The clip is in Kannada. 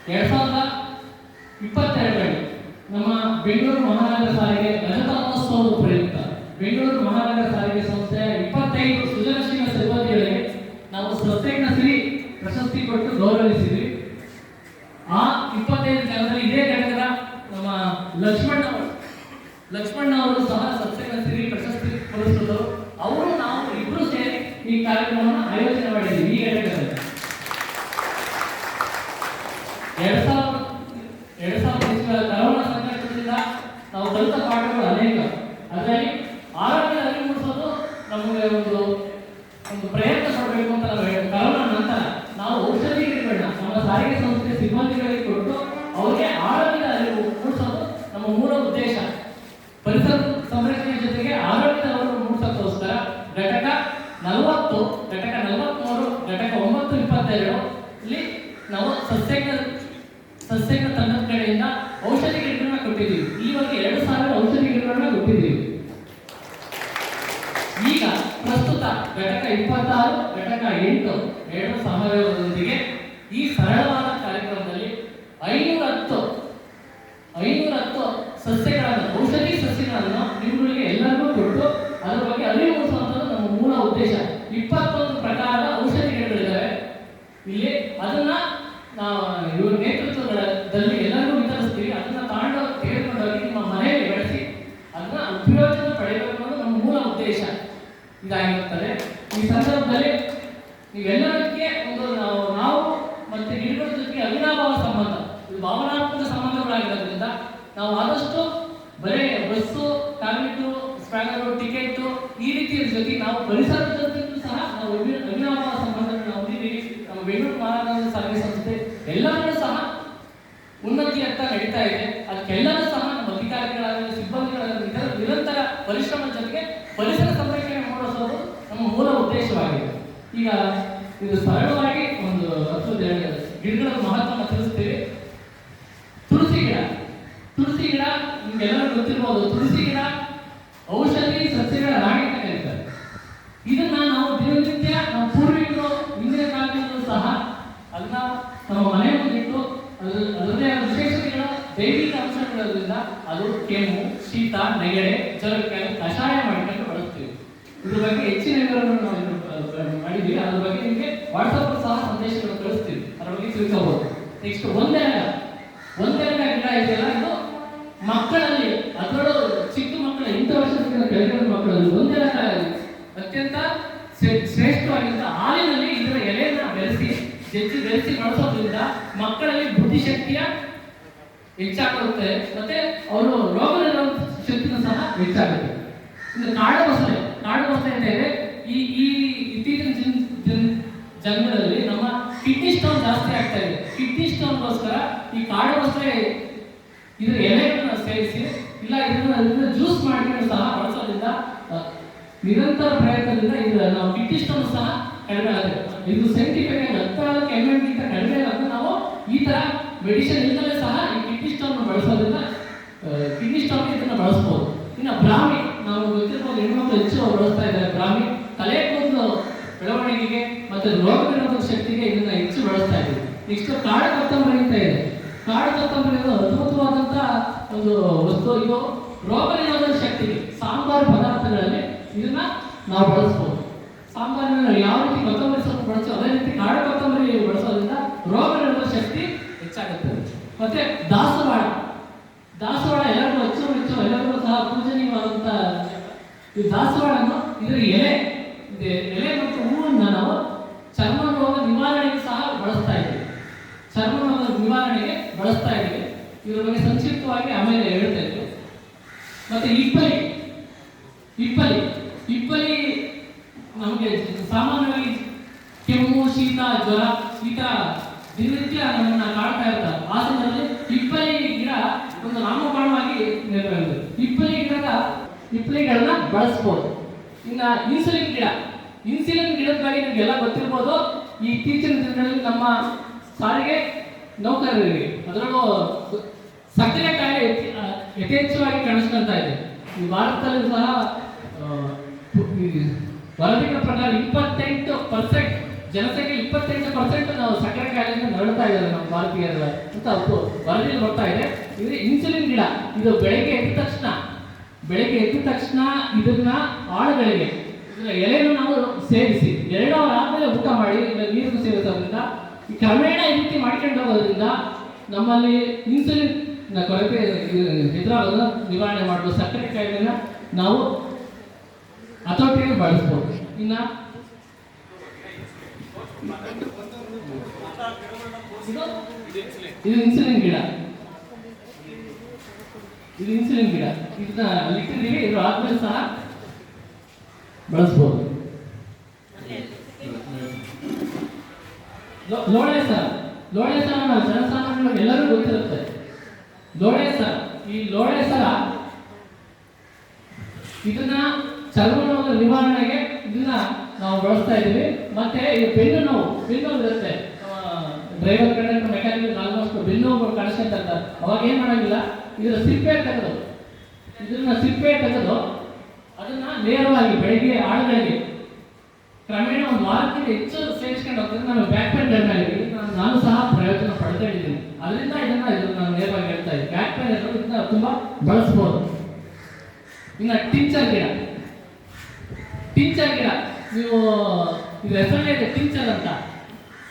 2022ರಲ್ಲಿ ನಮ್ಮ ಬೆಂಗಳೂರು ಮಹಾನಗರ ಸಾರಿಗೆ ರಜತ ಮಹೋತ್ಸವದ ಪ್ರಯುಕ್ತ ಬೆಂಗಳೂರು ಮಹಾನಗರ ಸಾರಿಗೆ ಸಂಸ್ಥೆಯ 25 ಸೃಜನಶೀಲ ಸಿಬ್ಬಂದಿಗಳಿಗೆ ನಾವು ಸಸ್ಯಜ್ಞ ಶ್ರೀ ಪ್ರಶಸ್ತಿ ಕೊಟ್ಟು ಗೌರವಿಸಿದ್ವಿ. ಆ 25 ಜನರಲ್ಲಿ ಇದೇ ಘಟಕದ ನಮ್ಮ ಲಕ್ಷ್ಮಣ್ ಅವರು ಸಹ ಸಸ್ಯಜ್ಞ ಶ್ರೀ ಪ್ರಶಸ್ತಿ ಪುರಸ್ಕೃತರು. ಅವರು ನಾವು ಇಬ್ಬರು ಸೇರಿ ಈ ಕಾರ್ಯಕ್ರಮವನ್ನು ಆಯೋಜನೆ ಮಾಡಿದ್ದೀವಿ. ಈ ಘಟಕದಲ್ಲಿ 2020 ಕರೋನಾ ಸಂಕಷ್ಟದಿಂದ ನಾವು ಕಲಿತ ಪಾಠಗಳು ಅನೇಕ. ಅದರಲ್ಲಿ ಆರೋಗ್ಯದ ಅರಿವು ಮೂಡಿಸೋದು ನಮಗೆ ಒಂದು ಪ್ರಯತ್ನ ಪಡಬೇಕು ಅಂತ ನಾವು ಕರೋನಾ ನಂತರ ನಾವು ಔಷಧಿ ಗಿಡಗಳನ್ನ ನಮ್ಮ ಸಾರಿಗೆ ಸಂಸ್ಥೆ ಸಿಬ್ಬಂದಿಗಳಿಗೆ ಕೊಟ್ಟು ಅವರಿಗೆ ಆರೋಗ್ಯದ ಅರಿವು ಮೂಡಿಸೋದು ನಮ್ಮ ಮೂಲ ಉದ್ದೇಶ. ಪರಿಸರ ಸಂರಕ್ಷಣೆ ಜೊತೆಗೆ ಆರೋಗ್ಯದ ಅರಿವು ಮೂಡಿಸೋಕ್ಕೋಸ್ಕರ ಘಟಕ 40, ಘಟಕ 43, ಘಟಕ 9, 22 ಇಲ್ಲಿ ನಾವು ಸಸ್ಯಜ್ಞ ತಂಡದ ಕಡೆಯಿಂದ ಔಷಧಿ ಗಿಡಗಳನ್ನ ಕೊಟ್ಟಿದ್ದೀವಿ. ಈವರೆಗೆ 2000 ಔಷಧಿ ಗಿಡಗಳನ್ನ ಕೊಟ್ಟಿದ್ದೀವಿ. ಈಗ ಪ್ರಸ್ತುತ ಘಟಕ 26, ಘಟಕ 8 ಎರಡು ಸಹಯೋಗದೊಂದಿಗೆ ಈ ಸರಳವಾದ ಕಾರ್ಯಕ್ರಮದಲ್ಲಿ 510 ಸಸ್ಯಗಳನ್ನು ಔಷಧಿ ಸಸ್ಯಗಳನ್ನು ನಿಮ್ಮಗಳಿಗೆ ಎಲ್ಲರಿಗೂ ಕೊಟ್ಟು ಅದರ ಬಗ್ಗೆ ಅರಿವು ಮೂಡಿಸುವಂಥದ್ದು ನಮ್ಮ ಮೂಲ ಉದ್ದೇಶ. 21 ಪ್ರಕಾರದ ಔಷಧಿ ಗಿಡಗಳಿದ್ದಾವೆ ಇಲ್ಲಿ. ಅದನ್ನ ನಾವು ಇವ್ರ ನೇತೃತ್ವದಲ್ಲಿ ಎಲ್ಲರಿಗೂ ವಿತರಿಸ್ತೀವಿ. ಅದನ್ನ ತೆಗೆದುಕೊಂಡೋಗಿ ನಿಮ್ಮ ಮನೆಯಲ್ಲಿ ಬೆಳೆಸಿ ಅದನ್ನ ಉಪಯೋಜನೆ ಪಡೆಯಬೇಕು ಅನ್ನೋದು ನಮ್ಮ ಮೂಲ ಉದ್ದೇಶ ಇದಾಗಿರುತ್ತದೆ. ಈ ಸಂದರ್ಭದಲ್ಲಿ ನೀವೆಲ್ಲರಿಗೆ ಒಂದು ನಾವು ಮತ್ತೆ ಗಿಡಗಳ ಜೊತೆಗೆ ಅವಿನಾಭಾವ ಸಂಬಂಧ, ಇದು ಭಾವನಾತ್ಮಕ ಸಂಬಂಧಗಳಾಗಿರೋದ್ರಿಂದ ನಾವು ಆದಷ್ಟು ಬರೀ ಬಸ್ಸು, ಟಾರ್ಗೆಟು, ಸ್ಪ್ಯಾನರು, ಟಿಕೆಟು ಈ ರೀತಿಯ ಜೊತೆ ನಾವು ಪರಿಸರದ ಜೊತೆಗೂ ಸಹ ನಾವು ಅವಿನಾಭಾವ ಸಂಬಂಧಗಳನ್ನ ಹೊಂದಿದ್ದೀವಿ. ನಮ್ಮ ಬೆಂಗಳೂರು ಮಹಾನಗರ ಸಾರಿಗೆ ಸಂಸ್ಥೆ ಎಲ್ಲವನ್ನೂ ಸಹ ಉನ್ನತಿಯತ್ತ ನಡೀತಾ ಇದೆ. ಅದಕ್ಕೆಲ್ಲರೂ ಸಹ ನಮ್ಮ ಅಧಿಕಾರಿಗಳಾಗಲಿ ಸಿಬ್ಬಂದಿಗಳಾಗಲಿ ನಿರಂತರ ಪರಿಶ್ರಮ ಜೊತೆಗೆ ಪರಿಸರ ಸಂರಕ್ಷಣೆ ಮಾಡಿಸೋದು ನಮ್ಮ ಮೂಲ ಉದ್ದೇಶವಾಗಿದೆ. ಈಗ ಇದು ಸರಳವಾಗಿ ಒಂದು 10 ಗಿಡಗಳ ಮಹತ್ವವನ್ನು ತಿಳಿಸ್ತೀವಿ. ತುಳಸಿ ಗಿಡ ನಿಮ್ಗೆಲ್ಲರೂ ಗೊತ್ತಿರ್ಬೋದು. ತುಳಸಿ ಗಿಡ ಔಷಧಿ ಸಸ್ಯಗಳ ರಾಣಿ ಅಂತ ಕರೀತಾರೆ. ಇದನ್ನ ನಾವು ದಿನನಿತ್ಯ ನಮ್ಮ ಪೂರ್ವಿಕರು ಹಿಂದಿನ ಕಾಲದಲ್ಲೂ ಸಹ ಅದನ್ನ ನಮ್ಮ ಮನೆ ಮುಂದಿಟ್ಟು ಅದರದೇ ವಿಶೇಷತೆಗಳ ದೈವಿಕ ಅಂಶಗಳಿರೋದ್ರಿಂದ ಅದು ಕೆಮ್ಮು, ಶೀತ, ನೆಗಡೆ, ಜ್ವರಕ್ಕೆ ಕಷಾಯ ಮಾಡಿಕೊಂಡು ಬಳಸ್ತೀವಿ. ಇದ್ರ ಬಗ್ಗೆ ಹೆಚ್ಚಿನ ವಿವರಗಳನ್ನು ನಾವು ಮಾಡಿದ್ವಿ. ಅದ್ರ ಬಗ್ಗೆ ನಿಮಗೆ ವಾಟ್ಸಪ್ ಸಹ ಸಂದೇಶಗಳು ಕಳಿಸ್ತೀವಿ. ಅದ್ರ ಬಗ್ಗೆ ತಿಳ್ಕೋಬಹುದು. ನೆಕ್ಸ್ಟ್ ಒಂದೆರಗ ಗಿಡ ಇದೆಯಲ್ಲ, ಇದು ಮಕ್ಕಳಲ್ಲಿ ಅದರಲ್ಲೂ ಚಿಕ್ಕ ಮಕ್ಕಳ 8 ವರ್ಷದಿಂದ ಕೆಳಗಿನ ಮಕ್ಕಳಲ್ಲಿ ಒಂದೆರಗ ಅತ್ಯಂತ ಶ್ರೇಷ್ಠವಾಗಿದ್ದ ಹಾಲಿನಲ್ಲಿ ಇದರ ಎಲೆಯನ್ನು ಬೆಳೆಸಿ ಬಳಸೋದ್ರಿಂದ ಮಕ್ಕಳಲ್ಲಿ ಬುದ್ಧಿಶಕ್ತಿಯ ಹೆಚ್ಚಾಗುತ್ತೆ ಮತ್ತೆ ಅವರು ರೋಗ ನಿರೋಧಕ ಶಕ್ತಿನೂ ಸಹ ಹೆಚ್ಚಾಗುತ್ತೆ. ಇನ್ನು ಕಾಡು ಬಸಳೆ ಅಂತ ಇದೆ. ಈ ಇತ್ತೀಚಿನ ಜನಗಳಲ್ಲಿ ನಮ್ಮ ಕಿಡ್ನಿ ಸ್ಟೋನ್ ಜಾಸ್ತಿ ಆಗ್ತಾ ಇದೆ. ಕಿಡ್ನಿ ಸ್ಟೋನ್ಗೋಸ್ಕರ ಈ ಕಾಡು ಬಸಳೆ ಇದರ ಎಲೆಗಳನ್ನು ಸೇರಿಸಿ ಇಲ್ಲ ಇದನ್ನ ಜ್ಯೂಸ್ ಮಾಡಿಕೊಂಡು ಸಹ ಬಳಸೋದ್ರಿಂದ ನಿರಂತರ ಪ್ರಯತ್ನದಿಂದ ಇದರ ನಾವು ಕಿಡ್ನಿ ಸ್ಟೋನ್ ಸಹ ಕಡಿಮೆ ಆಗುತ್ತೆ. ಇದು ಸೈಂಟಿಫಿಕ್ ಆಗಿ 14 ml ಗಿಂತ ಕಡಿಮೆ ಆಗುತ್ತೆ. ನಾವು ಈ ತರ ಮೆಡಿಸಿನ್ ಇಲ್ಲದೆ ಸಹ ಈ ಕಿಡ್ನಿ ಸ್ಟೋನ್ ಬಳಸೋದ್ರಿಂದ ಕಿಡ್ನಿ ಸ್ಟೋನ್ ಇದನ್ನ ಬಳಸಬಹುದು. ಇನ್ನು ಬ್ರಾಹ್ಮಿ ನಾವು ಗೊತ್ತಿರ್ಬೋದು, ಹೆಣ್ಮಕ್ಳು ಹೆಚ್ಚು ಬಳಸ್ತಾ ಇದ್ದಾರೆ. ಬ್ರಾಹ್ಮಿ ತಲೆ ಕೂದಲು ಬೆಳವಣಿಗೆಗೆ ಮತ್ತೆ ರೋಗ ನಿರೋಧಕ ಶಕ್ತಿಗೆ ಇದನ್ನ ಹೆಚ್ಚು ಬಳಸ್ತಾ ಇದ್ದೀವಿ. ನೆಕ್ಸ್ಟ್ ಕಾಡು ಕೊತ್ತಂಬರಿ ಅಂತ ಇದೆ. ಕಾಡು ಕೊತ್ತಂಬರಿ ಅದ್ಭುತವಾದಂತ ಒಂದು ವಸ್ತು. ಇದು ರೋಗ ನಿರೋಧಕ ಶಕ್ತಿಗೆ ಸಾಂಬಾರು ಪದಾರ್ಥಗಳಲ್ಲಿ ಇದನ್ನ ನಾವು ಬಳಸ್ಬೋದು. ಸಾಂಬಾರಿನಲ್ಲಿ ಯಾವ ರೀತಿ ಕೊತ್ತಂಬರಿ ಸೊಪ್ಪು ಬಳಸ್ತೀವಿ ಅದೇ ರೀತಿ ಕಾಡು ಕೊತ್ತಂಬರಿ ಬಳಸೋದ್ರಿಂದ ರೋಗ ನಿರೋಧಕ ಶಕ್ತಿ ಹೆಚ್ಚಾಗುತ್ತೆ. ಮತ್ತೆ ದಾಸವಾಳ ಎಲ್ಲರಿಗೂ ಹೆಚ್ಚು ಎಲ್ಲರಿಗೂ ಸಹ ಪೂಜನೀಯವಾದಂತ ಈ ದಾಸವಾಳನ್ನು ಇದರ ಎಲೆ ಮತ್ತು ಹೂವನ್ನು ನಾವು ಚರ್ಮ ರೋಗ ನಿವಾರಣೆಗೆ ಸಹ ಬಳಸ್ತಾ ಇದ್ದೀವಿ. ಇದ್ರ ಬಗ್ಗೆ ಸಂಕ್ಷಿಪ್ತವಾಗಿ ಆಮೇಲೆ ಹೇಳ್ತಾ ಇದ್ವಿ. ಮತ್ತೆ ಇಪ್ಪಲಿ ನಮಗೆ ಸಾಮಾನ್ಯವಾಗಿ ಕೆಮ್ಮು, ಶೀತ, ಜ್ವರ ಈ ತರ ದಿನನಿತ್ಯ ನಮ್ಮನ್ನ ಕಾಡ್ತಾ ಇರ್ತಾರೆ. ಆ ಸಮಯದಲ್ಲಿ ಇಪ್ಪಲಿ ಗಿಡ ಒಂದು ನಾಮಕರಣವಾಗಿ ನೆರವೇರಿದೆ. ಇಪ್ಪಲಿಗಳನ್ನ ಬಳಸ್ಬೋದು. ಇನ್ನು ಇನ್ಸುಲಿನ್ ಗಿಡದ ಬಗ್ಗೆ ನಿಮಗೆಲ್ಲ ಗೊತ್ತಿರ್ಬೋದು. ಈ ಇತ್ತೀಚಿನ ದಿನಗಳಲ್ಲಿ ನಮ್ಮ ಸಾರಿಗೆ ನೌಕರರಿಗೆ ಅದರಲ್ಲೂ ಸಕ್ಕರೆ ಕಾಯಿಲೆ ಯಥೇಚ್ಛವಾಗಿ ಕಾಣಿಸ್ಕೊಳ್ತಾ ಇದೆ. ಈ ಭಾರತದಲ್ಲಿ ಸಹ ವರದಿಗಳ ಪ್ರಕಾರ 28% ಜನಸಂಖ್ಯೆ 28% ನಾವು ಸಕ್ಕರೆ ಕಾಯಿಲೆಯಿಂದ ನರಳುತ್ತಾ ಇದ್ದಾರೆ ನಮ್ಮ ಭಾರತೀಯರ ಅಂತ ವರದಿಯಲ್ಲಿ ಬರ್ತಾ ಇದೆ. ಇದು ಇನ್ಸುಲಿನ್ ಗಿಡ. ಇದು ಬೆಳಗ್ಗೆ ಎದ್ದ ತಕ್ಷಣ ಇದನ್ನ ಆಳುಗಳಿಗೆ ಇದರ ಎಲೆಯನ್ನು ನಾವು ಸೇವಿಸಿ 2 ಅವರ್ ಆದ್ಮೇಲೆ ಊಟ ಮಾಡಿ ನೀರು ಸೇವಿಸೋದ್ರಿಂದ ಕ್ರಮೇಣ ಈ ರೀತಿ ಮಾಡ್ಕೊಂಡು ಹೋಗೋದ್ರಿಂದ ನಮ್ಮಲ್ಲಿ ಇನ್ಸುಲಿನ್ ಕೊರತೆ ಎದುರಾಗೋದನ್ನ ನಿವಾರಣೆ ಮಾಡಬಹುದು. ಸಕ್ಕರೆ ಕಾಯಿಲೆನ ನಾವು ಹತೋಟಿಯಲ್ಲಿ ಬಳಸ್ಬೋದು. ಇನ್ನ ಇದು ಇನ್ಸುಲಿನ್ ಗಿಡ. ಇದನ್ನ ಇಟ್ಟಿದ್ದೀವಿ. ಇದ್ರ ಆದ್ಮೇಲೆ ಸಹ ಬಳಸ್ಬೋದು. ಲೋಳೆ ಸರ ನಾವು ಜನಸಾಮಾನ್ಯರಿಗೆ ಎಲ್ಲರೂ ಗೊತ್ತಿರುತ್ತೆ. ಈ ಲೋಳೆ ಸರ ಇದನ್ನ ಚರ್ಮ ನೋವು ನಿವಾರಣೆಗೆ ಇದನ್ನ ನಾವು ಬಳಸ್ತಾ ಇದ್ದೀವಿ. ಮತ್ತೆ ಈ ಬೆನ್ನು ನೋವು ಇರುತ್ತೆ, ಡ್ರೈವರ್ ಕಂಡಕ್ಟರ್ ಮೆಕ್ಯಾನಿಕ್ ಆಲ್ಮೋಸ್ಟ್ ಬೆನ್ನು ನೋವು ಕಾಣಿಸ್ಕೊಂತ ಅವಾಗ ಏನ್ ಮಾಡಂಗಿಲ್ಲ, ಇದನ್ನ ಸಿಪ್ಪೆ ತೆಗೆದು ಅದನ್ನ ನೇರವಾಗಿ ಬೆಳಿಗ್ಗೆ ಆಳುಗಳಿಗೆ ಕ್ರಮೇಣ ಒಂದು ವಾರಕ್ಕಿಂತ ಹೆಚ್ಚು ಸೇರಿಸ್ಕೊಂಡು ಹೋಗ್ತದೆ. ನಾನು ಬ್ಯಾಕ್ ಪೇನ್ ಡೆಡ್ ನಾನು ಸಹ ಪ್ರಯೋಜನ ಪಡ್ತಾ ಇದ್ದೀನಿ. ಅದರಿಂದ ಇದನ್ನ ನಾನು ನೇರವಾಗಿ ಹೇಳ್ತಾ ಇದ್ದೀನಿ. ಬ್ಯಾಕ್ ಪೇನ್ ಇದನ್ನ ತುಂಬಾ ಬಳಸ್ಬೋದು. ಇನ್ನು ಟಿಂಚರ್ ಗಿಡ ನೀವು ಇದು ಹೆಸರಲ್ಲೇ ಇದೆ ಟಿಂಚರ್ ಅಂತ.